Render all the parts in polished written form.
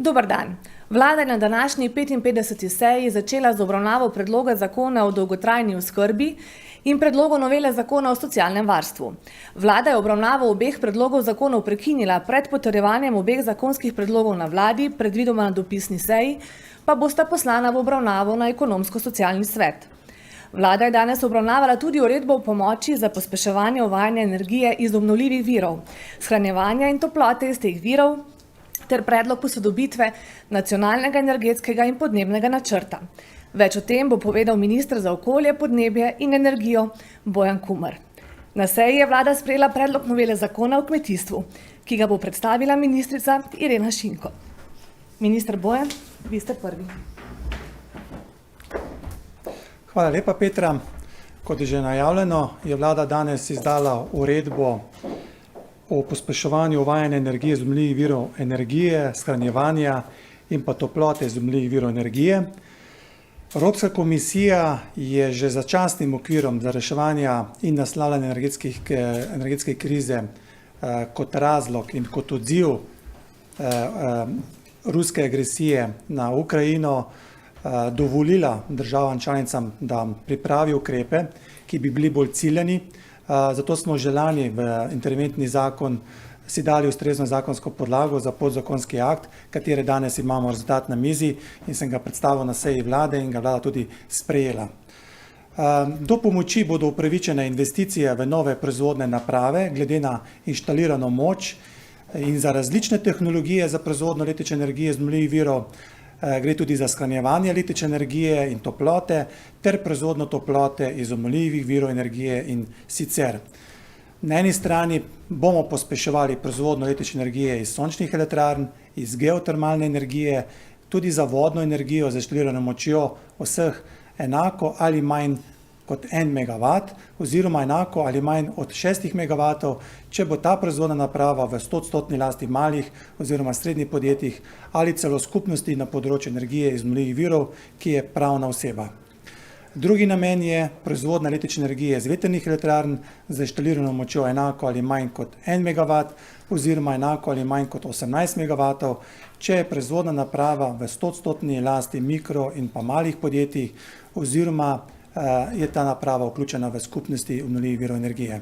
Dober dan. Vlada je na današnji 55. seji začela z obravnavo predloga zakona o dolgotrajni oskrbi in predlogu novele zakona o socialnem varstvu. Vlada je obravnavo obeh predlogov zakonov prekinila pred potrjevanjem obeh zakonskih predlogov na vladi, predvidoma na dopisni seji, pa bosta poslana v obravnavo na ekonomsko-socialni svet. Vlada je danes obravnavala tudi uredbo o pomoči za pospeševanje uvajanja energije iz obnovljivih virov, shranjevanja in toplote iz teh virov, ter predlog posodobitve nacionalnega energetskega in podnebnega načrta. Več o tem bo povedal minister za okolje, podnebje in energijo Bojan Kumer. Na seji je vlada sprejela predlog novele zakona o kmetijstvu, ki ga bo predstavila ministrica Irena Šinko. Minister Bojan, vi ste prvi. Hvala lepa, Petra. Kot je že najavljeno, je vlada danes izdala uredbo o pospeševanju uvajanja energije iz obnovljivih virov energije, shranjevanja in pa toplote iz obnovljivih virov energije. Evropska komisija je že z začasnim okvirom za reševanje in naslavljanje energetske krize kot razlog in kot odziv ruske agresije na Ukrajino dovolila državam članicam, da pripravi ukrepe, ki bi bili bolj ciljani. Zato smo že lani v interventni zakon si dali ustrezno zakonsko podlago za podzakonski akt, katere danes imamo rezultat na mizi in sem ga predstavil na seji vlade in ga vlada tudi sprejela. Do pomoči bodo upravičene investicije v nove proizvodne naprave glede na inštalirano moč in za različne tehnologije za proizvodnjo električne energije iz obnovljivih virov. Gre tudi za shranjevanje električne energije in toplote ter proizvodnjo toplote iz obnovljivih virov energije in sicer. Na eni strani bomo pospeševali proizvodnjo električne energije iz sončnih elektrarn, iz geotermalne energije, tudi za vodno energijo z inštalirano močjo vseh enako ali manj kot 1 megavat oziroma enako ali manj od 6 megavatov, če bo ta proizvodna naprava v 100% lasti malih oziroma srednjih podjetjih ali celo skupnosti na področju energije iz obnovljivih virov, ki je pravna oseba. Drugi namen je proizvodnja električne energije iz vetrnih elektrarn z inštalirano močjo enako ali manj kot 1 megavat oziroma enako ali manj kot 18 megavatov, če je proizvodna naprava v 100% lasti mikro in pa malih podjetij oziroma je ta naprava vključena v skupnosti obnovljivih virov energije.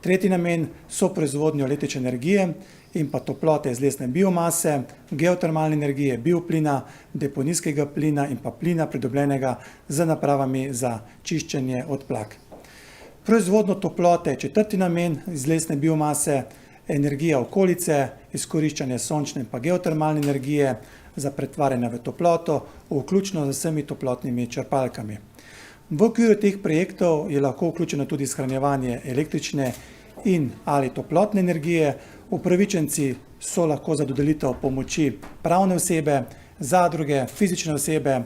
Tretji namen so proizvodnjo električne energije in pa toplote iz lesne biomase, geotermalne energije, bioplina, deponijskega plina in pa plina pridobljenega z napravami za čiščenje odplak. Proizvodnjo toplote je četrti namen iz lesne biomase, energija okolice, izkoriščanje sončne in pa geotermalne energije za pretvarjanje v toploto, vključno z vsemi toplotnimi črpalkami. V okviru teh projektov je lahko vključeno tudi shranjevanje električne in ali toplotne energije. Upravičenci so lahko za dodelitev pomoči pravne osebe, zadruge, fizične osebe,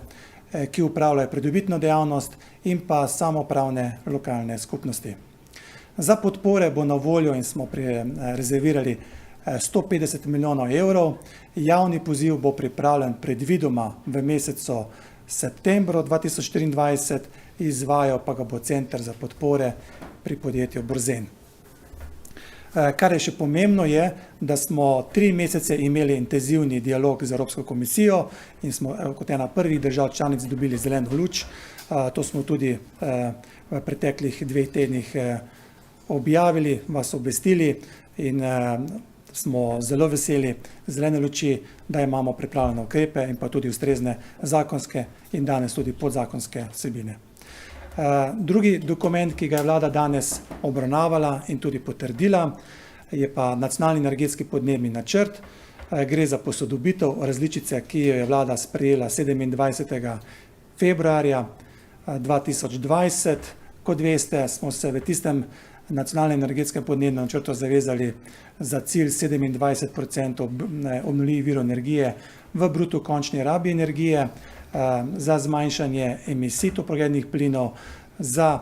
ki upravljajo pridobitno dejavnost in pa samoupravne lokalne skupnosti. Za podpore bo na voljo in smo rezervirali 150 milijonov evrov. Javni poziv bo pripravljen predvidoma v mesecu septembru 2024, izvajal pa ga bo Center za podpore pri podjetju Borzen. Kar je še pomembno je, da smo 3 mesece imeli intenzivni dialog z Evropsko komisijo in smo kot ena prvih držav članic dobili zeleno luč. To smo tudi v preteklih 2 tednih objavili, vas obvestili in smo zelo veseli zelene luči, da imamo pripravljene ukrepe in pa tudi ustrezne zakonske in danes tudi podzakonske vsebine. Drugi dokument, ki ga je vlada danes obravnavala in tudi potrdila, je pa nacionalni energetski podnebni načrt. Gre za posodobitev različice, ki jo je vlada sprejela 27. februarja 2020. Kot veste, smo se v tistem nacionalnem energetskem podnebnem načrtu zavezali za cilj 27% obnovljivih virov energije v bruto končni rabi energije, za zmanjšanje emisij toplogrednih plinov, za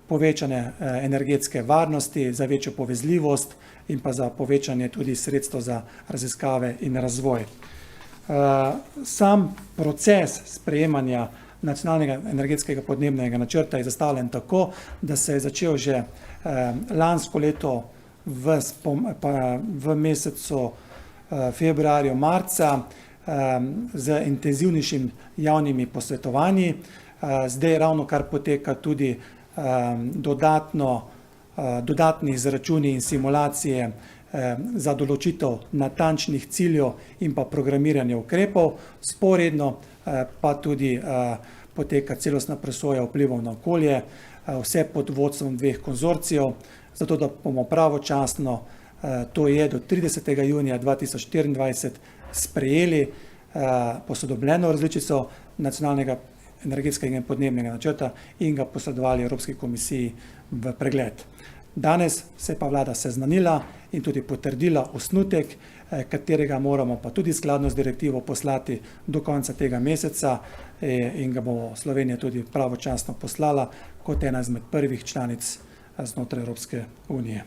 povečanje energetske varnosti, za večjo povezljivost in pa za povečanje tudi sredstev za raziskave in razvoj. Sam proces sprejemanja nacionalnega energetskega podnebnega načrta je zastavljen tako, da se je začel že lansko leto v mesecu februarju, marca z intenzivnejšim javnimi posvetovanji. Zdaj ravno kar poteka tudi dodatni izračuni in simulacije za določitev natančnih ciljev in pa programiranje ukrepov. Sporedno pa tudi poteka celostna presoja vplivov na okolje, vse pod vodstvom dveh konzorcijev, zato da bomo pravočasno, to je do 30. junija 2024, sprejeli posodobljeno različico nacionalnega energetskega in podnebnega načrta in ga posredovali Evropski komisiji v pregled. Danes se je pa vlada seznanila in tudi potrdila osnutek, katerega moramo pa tudi skladno z direktivo poslati do konca tega meseca in ga bo Slovenija tudi pravočasno poslala kot ena izmed prvih članic znotraj Evropske unije.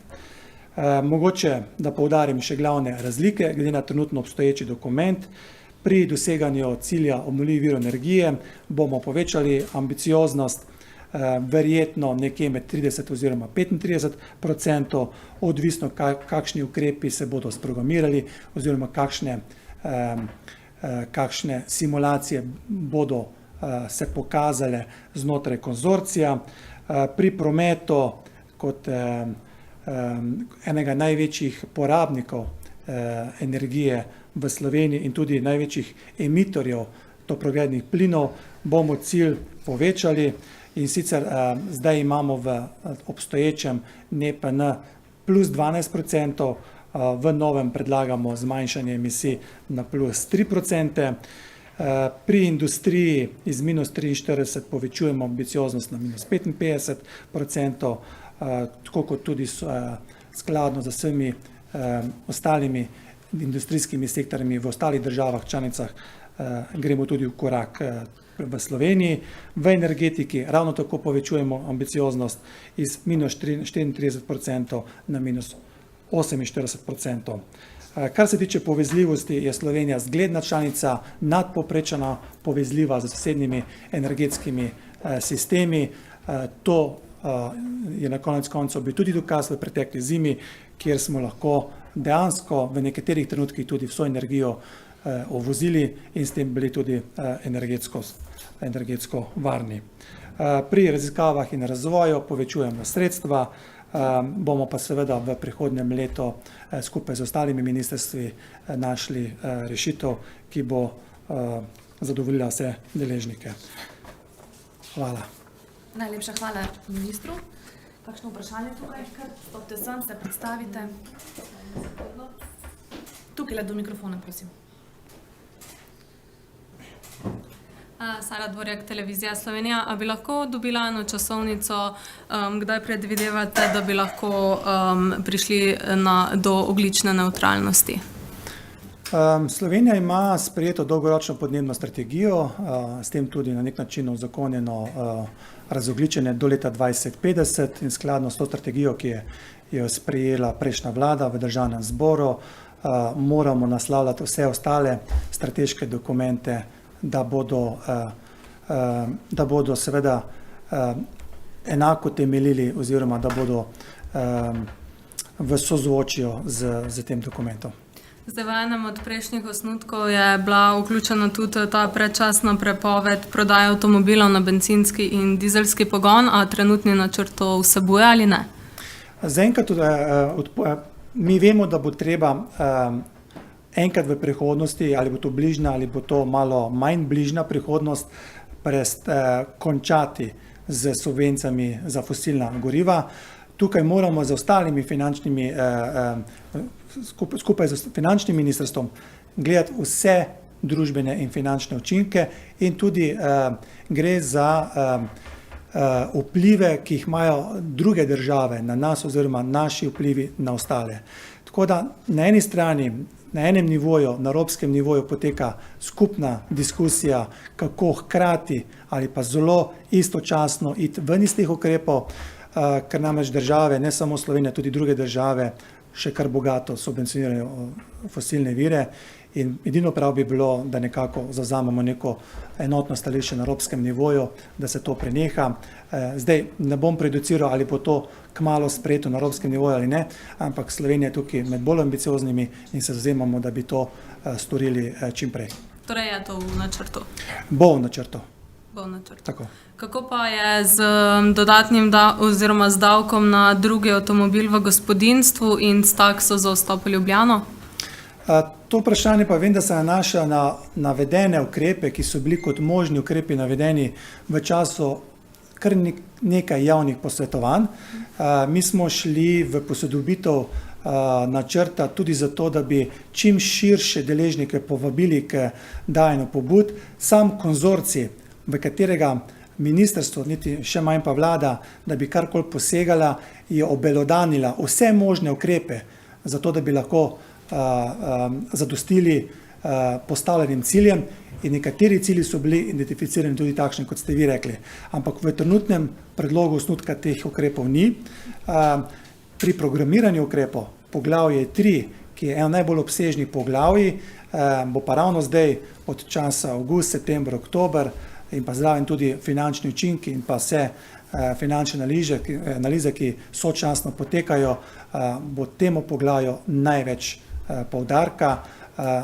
Mogoče, da poudarim še glavne razlike, glede na trenutno obstoječi dokument. Pri doseganju cilja obnovljivih virov energije bomo povečali ambicioznost verjetno nekje med 30 oziroma 35%, odvisno kakšni ukrepi se bodo sprogramirali oziroma kakšne simulacije bodo se pokazale znotraj konzorcija. Pri prometu kot enega največjih porabnikov energije v Sloveniji in tudi največjih emitorjev toplogrednih plinov bomo cilj povečali. In sicer zdaj imamo v obstoječem NEPN plus 12%, v novem predlagamo zmanjšanje emisij na plus 3%. Pri industriji iz minus 43 povečujemo ambicioznost na minus 55%, tako kot tudi skladno z vsemi ostalimi industrijskimi sektorjami v ostalih državah članicah gremo tudi v korak v Sloveniji. V energetiki ravno tako povečujemo ambicioznost iz minus 34% na minus 48%. Kar se tiče povezljivosti, je Slovenija zgledna članica, nadpovprečna povezljiva z sosednjimi energetskimi sistemi. To je na konec koncev bil tudi dokaz v pretekli zimi, kjer smo lahko dejansko v nekaterih trenutkih tudi vso energijo uvozili in s tem bili tudi energetsko varni. Pri raziskavah in razvoju povečujemo sredstva, bomo pa seveda v prihodnjem letu skupaj z ostalimi ministrstvi našli rešitev, ki bo zadovoljila vse deležnike. Hvala. Najlepša hvala ministru. Kakšno vprašanje tukaj? Stopite sem, se predstavite. Tukaj do mikrofona, prosim. Sara Dvorjak, Televizija Slovenija. A bi lahko dobila eno časovnico, kdaj predvidevate, da bi lahko prišli do ogljične nevtralnosti? Slovenija ima sprejeto dolgoročno podnebno strategijo, s tem tudi na nek način uzakonjeno razogljičenje do leta 2050 in skladno s to strategijo, ki je sprejela prejšnja vlada v Državnem zboru, moramo naslavljati vse ostale strateške dokumente, da bodo seveda enako temeljili oziroma da bodo v sozvočju z tem dokumentom. Zdaj v enem od prejšnjih osnutkov je bila vključena tudi ta predčasna prepoved prodaje avtomobilov na bencinski in dizelski pogon, a trenutni načrt to vsebuje ali ne? Zaenkrat mi vemo, da bo treba enkrat v prihodnosti, ali bo to bližnja ali bo to malo manj bližnja prihodnost, končati z subvencijami za fosilna goriva. Tukaj moramo z ostalimi finančnimi, skupaj z finančnim ministrstvom gledati vse družbene in finančne učinke in tudi gre za vplive, ki jih imajo druge države na nas oziroma naši vplivi na ostale. Tako da na eni strani, na enem nivoju, na evropskem nivoju poteka skupna diskusija, kako hkrati ali pa zelo istočasno iti ven iz teh ukrepov, ker namreč države, ne samo Slovenija, tudi druge države še kar bogato subvencionirajo fosilne vire in edino prav bi bilo, da nekako zavzamemo neko enotno stališče na evropskem nivoju, da se to preneha. Zdaj ne bom prejudiciral, ali bo to kmalu sprejeto na evropskem nivoju ali ne, ampak Slovenija je tukaj med bolj ambicioznimi in se zavzemamo, da bi to storili čim prej. Torej je to v načrtu? Bo v načrtu. Bo v načrtu. Tako. Kako pa je z dodatnim oziroma z davkom na drugi avtomobil v gospodinjstvu in s takso za vstop v Ljubljano? To vprašanje pa vem, da se nanaša na navedene ukrepe, ki so bili kot možni ukrepi navedeni v času kar nekaj javnih posvetovanj. Mi smo šli v posodobitev načrta tudi zato, da bi čim širše deležnike povabili k dajanju pobud. Sam konzorcij, v katerega ministrstvo, niti še manj pa vlada, da bi karkoli posegala, je obelodanila vse možne ukrepe, zato da bi lahko zadostili postavljenim ciljem, in nekateri cilji so bili identificirani tudi takšni, kot ste vi rekli. Ampak v trenutnem predlogu osnutka teh ukrepov ni. Pri programiranju ukrepov, poglavje 3, ki je eno najbolj obsežnih poglavij, bo pa ravno zdaj od časa avgust, september, oktober in pa zraven tudi finančni učinki in pa vse finančne analize, ki sočasno potekajo, bo temu poglavju največ poudarka.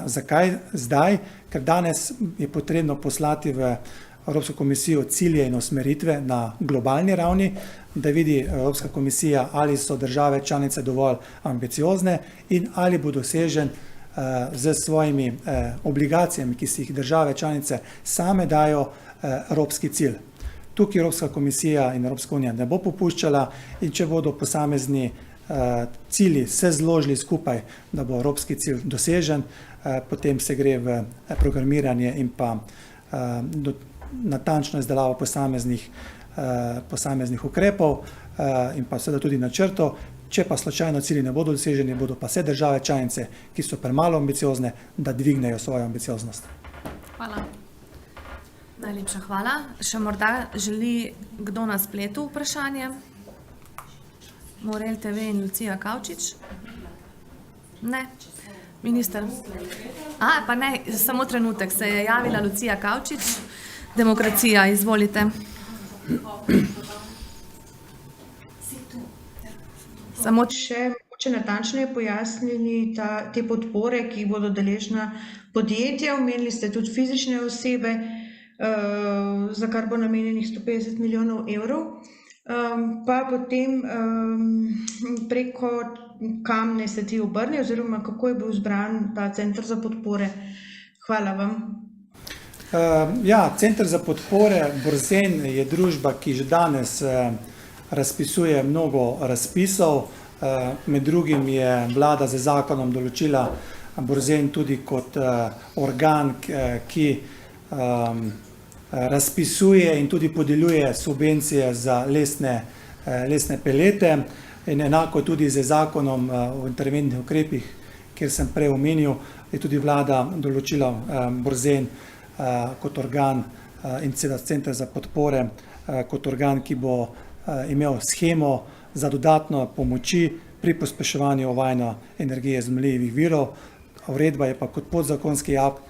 Zakaj zdaj? Ker danes je potrebno poslati v Evropsko komisijo cilje in usmeritve na globalni ravni, da vidi Evropska komisija, ali so države članice dovolj ambiciozne in ali bo dosežen z svojimi obligacijami, ki si jih države članice same dajo, evropski cilj. Tukaj Evropska komisija in Evropska unija ne bo popuščala, in če bodo posamezni cilji se zložili skupaj, da bo evropski cilj dosežen, potem se gre v programiranje in pa natančno izdelavo posameznih ukrepov in pa seveda tudi načrtov. Če pa slučajno cilji ne bodo doseženi, bodo pa vse države članice, ki so premalo ambiciozne, da dvignejo svojo ambicioznost. Hvala. Najlepša hvala. Še morda želi kdo na spletu vprašanje? Morel TV in Lucija Kavčič? Ne. Minister? Pa ne, samo trenutek, se je javila Lucija Kavčič. Demokracija, izvolite. Samo še mogoče natančneje pojasnili te podpore, ki jih bodo deležna podjetja. Omenili ste tudi fizične osebe, za kar bo namenjenih 150 milijonov evrov. Pa potem preko kam naj se ti obrnejo oziroma kako je bil izbran ta center za podpore. Hvala vam. Center za podpore Borzen je družba, ki že danes razpisuje mnogo razpisov. Med drugim je vlada z zakonom določila Borzen tudi kot organ, ki razpisuje in tudi podeljuje subvencije za lesne pelete, in enako tudi z zakonom o interventnih ukrepih, kjer sem prej omenil, je tudi vlada določila Borzen kot organ in center za podpore kot organ, ki bo imel shemo za dodatno pomoči pri pospeševanju uvajanja energije iz obnovljivih virov. Uredba je pa kot podzakonski akt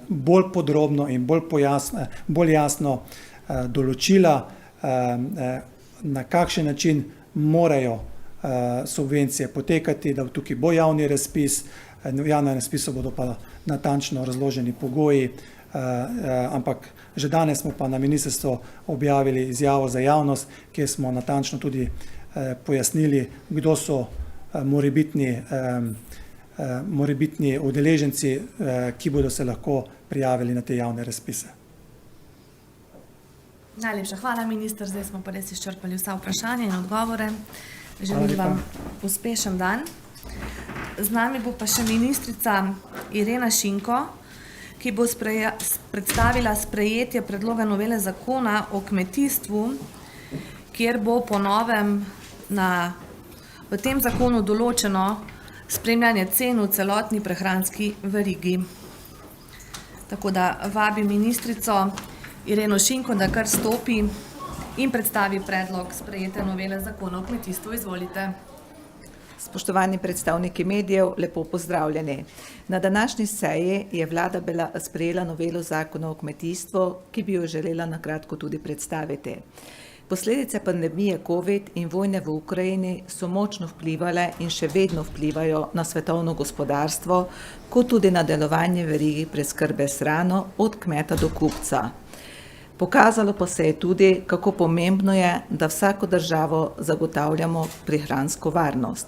bolj podrobno in bolj jasno določila, na kakšen način morajo subvencije potekati, da tukaj bo javni razpis, v javnem razpisu bodo pa natančno razloženi pogoji, ampak že danes smo pa na ministrstvu objavili izjavo za javnost, kjer smo natančno tudi pojasnili, kdo so morebitni udeleženci, ki bodo se lahko prijavili na te javne razpise. Najlepša hvala, minister. Zdaj smo pa res izčrpali vsa vprašanja in odgovore. Želim vam uspešen dan. Z nami bo pa še ministrica Irena Šinko, ki bo predstavila sprejetje predloga novele zakona o kmetijstvu, kjer bo po novem v tem zakonu določeno spremljanje cen v celotni prehranski verigi. Tako da vabim ministrico Ireno Šinko, da kar stopi in predstavi predlog sprejete novele zakona o kmetijstvu. Izvolite. Spoštovani predstavniki medijev, lepo pozdravljeni. Na današnji seji je vlada sprejela novelo zakona o kmetijstvu, ki bi jo želela na kratko tudi predstaviti. Posledice pandemije COVID in vojne v Ukrajini so močno vplivale in še vedno vplivajo na svetovno gospodarstvo, kot tudi na delovanje verigi preskrbe s hrano od kmeta do kupca. Pokazalo pa se je tudi, kako pomembno je, da vsako državo zagotavljamo prehransko varnost.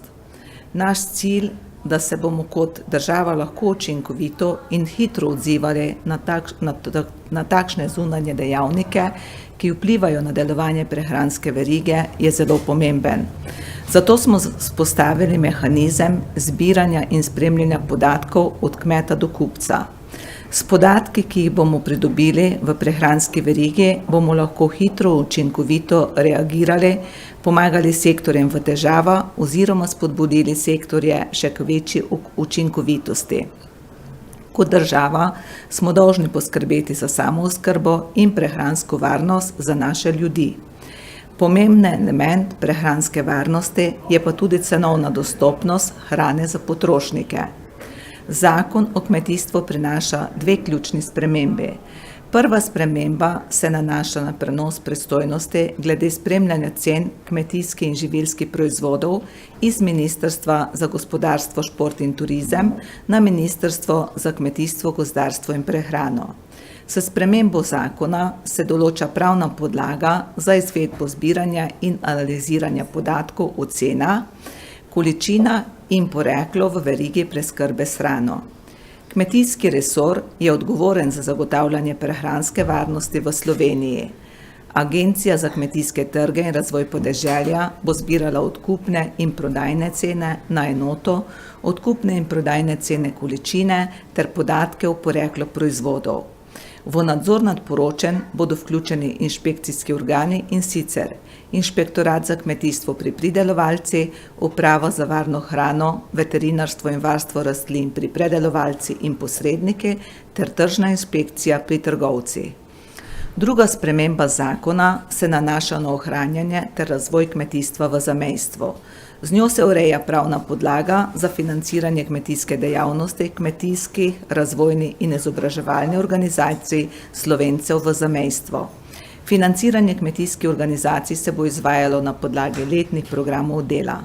Naš cilj, da se bomo kot država lahko učinkovito in hitro odzivali na takšne zunanje dejavnike, ki vplivajo na delovanje prehranske verige, je zelo pomemben. Zato smo vzpostavili mehanizem zbiranja in spremljanja podatkov od kmeta do kupca. S podatki, ki jih bomo pridobili v prehranski verigi, bomo lahko hitro in učinkovito reagirali, pomagali sektorjem v težavah oziroma spodbudili sektorje še k večji učinkovitosti. Kot država smo dolžni poskrbeti za samooskrbo in prehransko varnost za naše ljudi. Pomemben element prehranske varnosti je pa tudi cenovna dostopnost hrane za potrošnike. Zakon o kmetijstvu prinaša dve ključni spremembi. Prva sprememba se nanaša na prenos pristojnosti glede spremljanja cen kmetijskih in živilskih proizvodov iz Ministrstva za gospodarstvo, šport in turizem na Ministrstvo za kmetijstvo, gozdarstvo in prehrano. S spremembo zakona se določa pravna podlaga za izvedbo zbiranja in analiziranja podatkov o cenah, količina in poreklo v verigi preskrbe s hrano. Kmetijski resor je odgovoren za zagotavljanje prehranske varnosti v Sloveniji. Agencija za kmetijske trge in razvoj podeželja bo zbirala odkupne in prodajne cene na enoto, odkupne in prodajne cene količine ter podatke o poreklu proizvodov. V nadzor nad poročanjem bodo vključeni inšpekcijski organi, in sicer Inšpektorat za kmetijstvo pri pridelovalci, Uprava za varno hrano, veterinarstvo in varstvo rastlin pri predelovalci in posredniki ter tržna inšpekcija pri trgovci. Druga sprememba zakona se nanaša na ohranjanje ter razvoj kmetijstva v zamejstvu. Z njo se ureja pravna podlaga za financiranje kmetijske dejavnosti kmetijskih, razvojnih in izobraževalnih organizacij Slovencev v zamejstvu. Financiranje kmetijskih organizacij se bo izvajalo na podlagi letnih programov dela.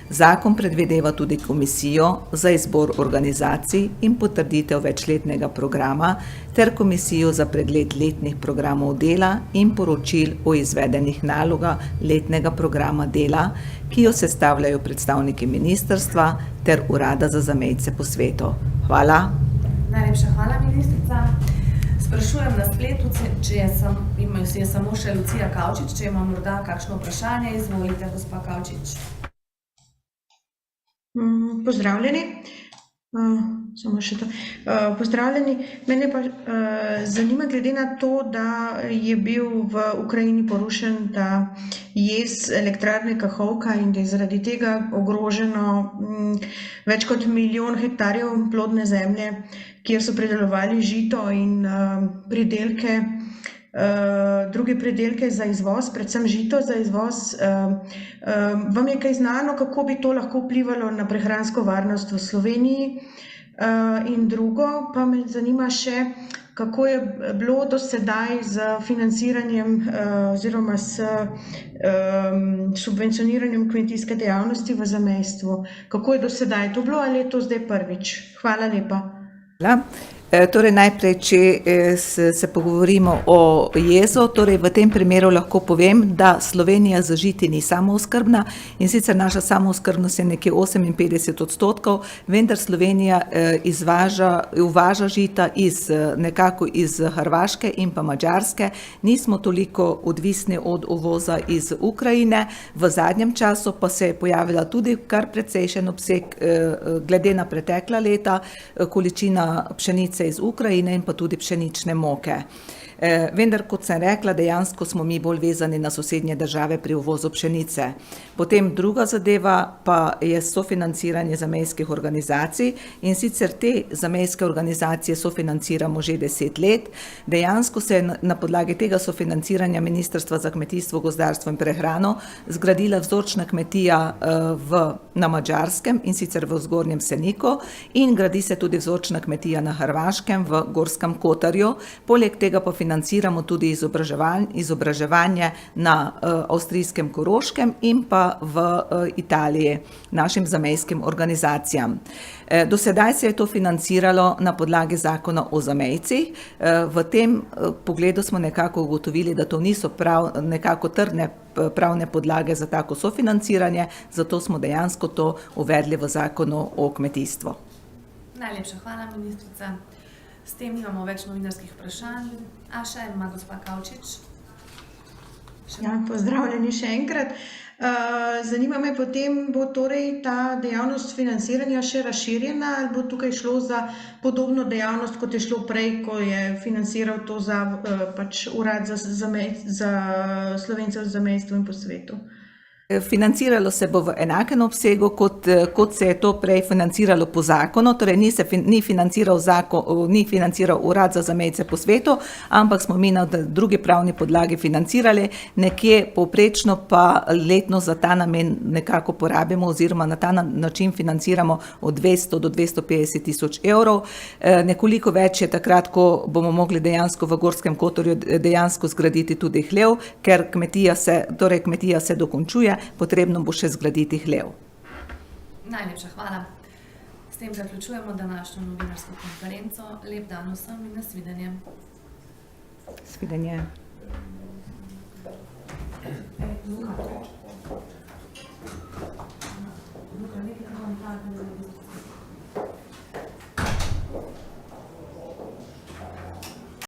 Zakon predvideva tudi komisijo za izbor organizacij in potrditev večletnega programa ter komisijo za pregled letnih programov dela in poročil o izvedenih nalogah letnega programa dela, ki jo sestavljajo predstavniki ministrstva ter Urada za zamejce po svetu. Hvala. Najlepša hvala, ministrica. Sprašujem na spletu, če je samo še Lucija Kavčič, če ima morda kakšno vprašanje. Izvolite, gospa Kavčič. Pozdravljeni. Samo še to. Pozdravljeni. Mene pa zanima, glede na to, da je bil v Ukrajini porušen ta jez elektrarne Kahovka in da je zaradi tega ogroženo več kot 1 milijon hektarjev plodne zemlje, kjer so pridelovali žito in pridelke, druge pridelke za izvoz, predvsem žito za izvoz. Vam je kaj znano, kako bi to lahko vplivalo na prehransko varnost v Sloveniji? In drugo, pa me zanima še, kako je bilo do sedaj z financiranjem oziroma s subvencioniranjem kmetijske dejavnosti v zamejstvu. Kako je do sedaj to bilo ali je to zdaj prvič? Hvala lepa. Torej najprej, če se pogovorimo o jezu, torej v tem primeru lahko povem, da Slovenija z žiti ni samooskrbna in sicer naša samooskrbnost je nekje 58%, vendar Slovenija uvaža žita nekako iz Hrvaške in pa Madžarske. Nismo toliko odvisni od uvoza iz Ukrajine, v zadnjem času pa se je pojavila tudi kar precejšen obseg glede na pretekla leta, količina pšenice iz Ukrajine in pa tudi pšenične moke. Vendar, kot sem rekla, dejansko smo mi bolj vezani na sosednje države pri uvozu pšenice. Potem druga zadeva pa je sofinanciranje zamejskih organizacij, in sicer te zamejske organizacije sofinanciramo že 10 let. Dejansko se je na podlagi tega sofinanciranja Ministrstva za kmetijstvo, gozdarstvo in prehrano zgradila vzorčna kmetija na Madžarskem, in sicer v Zgornjem Seniku, in gradi se tudi vzorčna kmetija na Hrvaškem v Gorskem Kotarju. Poleg tega pa financiramo tudi izobraževanje na avstrijskem Koroškem in pa v Italiji našim zamejskim organizacijam. Do sedaj se je to financiralo na podlagi zakona o zamejcih. V tem pogledu smo nekako ugotovili, da to niso nekako trdne pravne podlage za tako sofinanciranje, zato smo dejansko to uvedli v zakonu o kmetijstvu. Najlepša hvala, ministrica. S tem nimamo več novinarskih vprašanj. A še ima gospa Kavčič? Ja, pozdravljeni še enkrat. Zanima me potem, bo torej ta dejavnost financiranja še razširjena ali bo tukaj šlo za podobno dejavnost, kot je šlo prej, ko je financiral to za Urad za Slovence v zamejstvu in po svetu? Financiralo se bo v enakem obsegu, kot se je to prej financiralo po zakonu, torej ni financiral Urad za zamejce po svetu, ampak smo mi na drugi pravni podlagi financirali, nekje povprečno pa letno za ta namen nekako porabimo oziroma na ta način financiramo od 200 do 250 tisoč evrov. Nekoliko več je takrat, ko bomo mogli dejansko v Gorskem Kotarju dejansko zgraditi tudi hlev, ker kmetija se dokončuje, potrebno bo še zgraditi hlev. Najlepša hvala. S tem zaključujemo današnjo novinarsko konferenco. Lep dan vsem in nasvidenje. Svidenje.